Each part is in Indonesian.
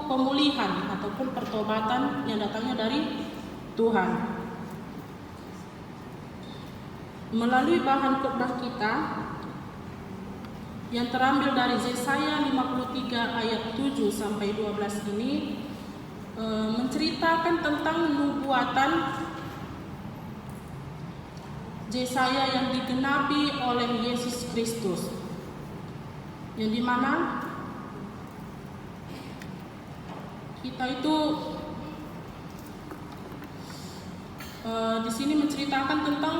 pemulihan ataupun pertobatan yang datangnya dari Tuhan. Melalui bahan khotbah kita yang terambil dari Yesaya 53 ayat 7 sampai 12 ini menceritakan tentang nubuatan Yesaya yang digenapi oleh Yesus Kristus, yang dimana kita itu di sini menceritakan tentang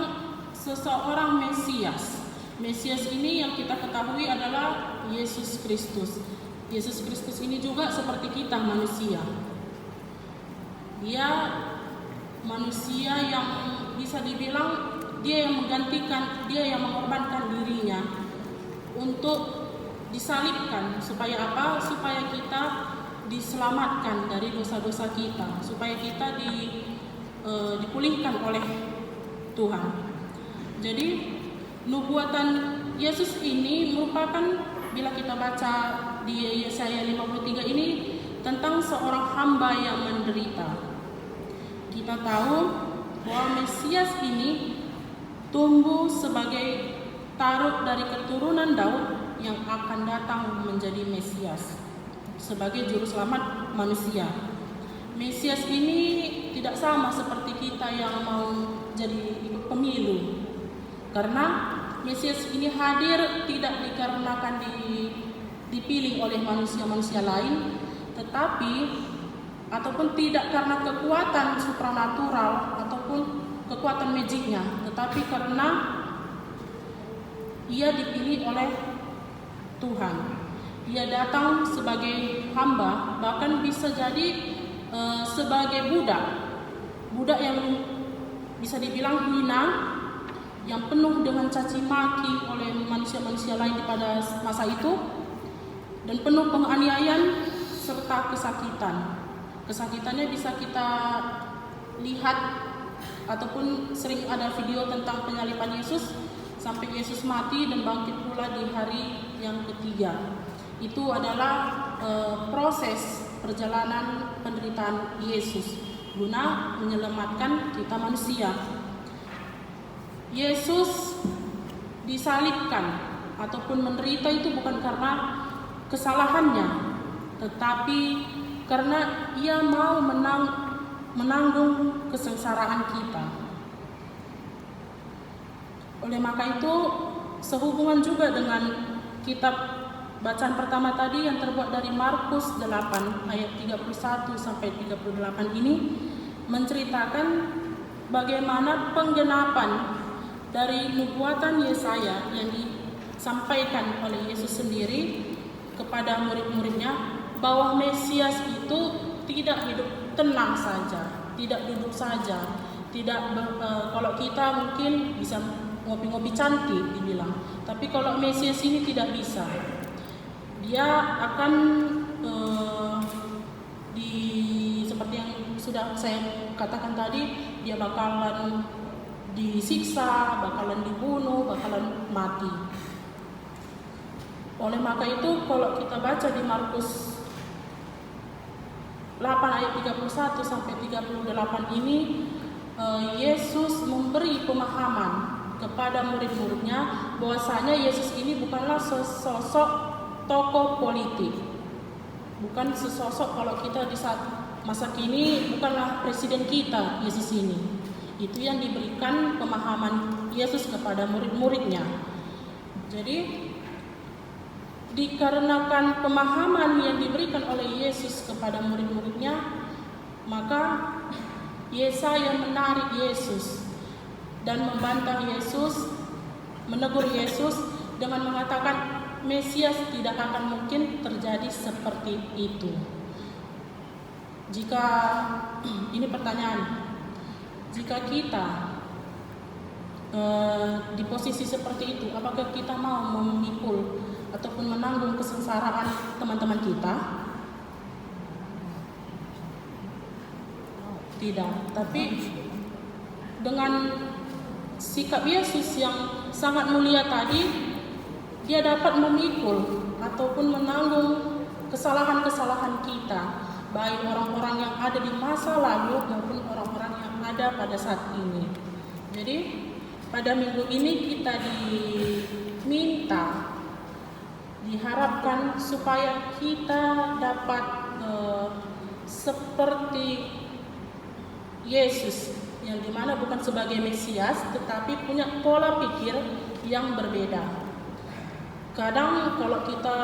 seseorang Mesias. Mesias ini yang kita ketahui adalah Yesus Kristus. Yesus Kristus ini juga seperti kita manusia. Dia manusia yang bisa dibilang dia yang menggantikan, dia yang mengorbankan dirinya untuk disalibkan. Supaya apa? Supaya kita diselamatkan dari dosa-dosa kita, supaya kita dipulihkan oleh Tuhan. Jadi nubuatan Yesus ini merupakan, bila kita baca di Yesaya 53 ini, tentang seorang hamba yang menderita. Kita tahu bahwa Mesias ini tumbuh sebagai taruk dari keturunan Daud yang akan datang menjadi Mesias sebagai juru selamat manusia. Mesias ini tidak sama seperti kita yang mau jadi ikut pemilu. Karena Mesias ini hadir tidak dikarenakan dipilih oleh manusia-manusia lain, tetapi ataupun tidak karena kekuatan supranatural ataupun kekuatan magicnya, tetapi karena ia dipilih oleh Tuhan. Ia datang sebagai hamba, bahkan bisa jadi sebagai budak yang bisa dibilang hina, yang penuh dengan caci maki oleh manusia-manusia lain pada masa itu, dan penuh penganiayaan serta kesakitan. Kesakitannya bisa kita lihat ataupun sering ada video tentang penyaliban Yesus sampai Yesus mati dan bangkit pula di hari yang ketiga. Itu adalah proses perjalanan penderitaan Yesus guna menyelamatkan kita manusia. Yesus disalibkan ataupun menderita itu bukan karena kesalahannya, tetapi karena ia mau menanggung kesengsaraan kita. Oleh maka itu, sehubungan juga dengan kitab bacaan pertama tadi yang terbuat dari Markus 8 ayat 31 sampai 38 ini menceritakan bagaimana penggenapan dari nubuatan Yesaya yang disampaikan oleh Yesus sendiri kepada murid-muridnya, bahwa Mesias itu tidak hidup tenang saja, tidak duduk saja, kalau kita mungkin bisa ngopi-ngopi cantik dibilang, tapi kalau Mesias ini tidak bisa. Dia akan seperti yang sudah saya katakan tadi, dia bakalan disiksa, bakalan dibunuh, bakalan mati. Oleh maka itu, kalau kita baca di Markus 8 ayat 31 sampai 38 ini, Yesus memberi pemahaman kepada murid-muridnya bahwasanya Yesus ini bukanlah sosok tokoh politik, bukan sesosok kalau kita di saat masa kini bukanlah presiden kita Yesus ini. Itu yang diberikan pemahaman Yesus kepada murid-muridnya. Jadi dikarenakan pemahaman yang diberikan oleh Yesus kepada murid-muridnya, maka Yesaya menarik Yesus dan membantah Yesus, menegur Yesus dengan mengatakan Mesias tidak akan mungkin terjadi seperti itu. Jika ini pertanyaan, jika kita di posisi seperti itu, apakah kita mau memikul ataupun menanggung kesengsaraan teman-teman kita? Tidak. Tapi dengan sikap Yesus yang sangat mulia tadi, dia dapat memikul ataupun menanggung kesalahan-kesalahan kita, baik orang-orang yang ada di masa lalu maupun orang-orang yang ada pada saat ini. Jadi pada minggu ini kita diharapkan supaya kita dapat seperti Yesus, yang dimana bukan sebagai Mesias tetapi punya pola pikir yang berbeda. Kadang kalau kita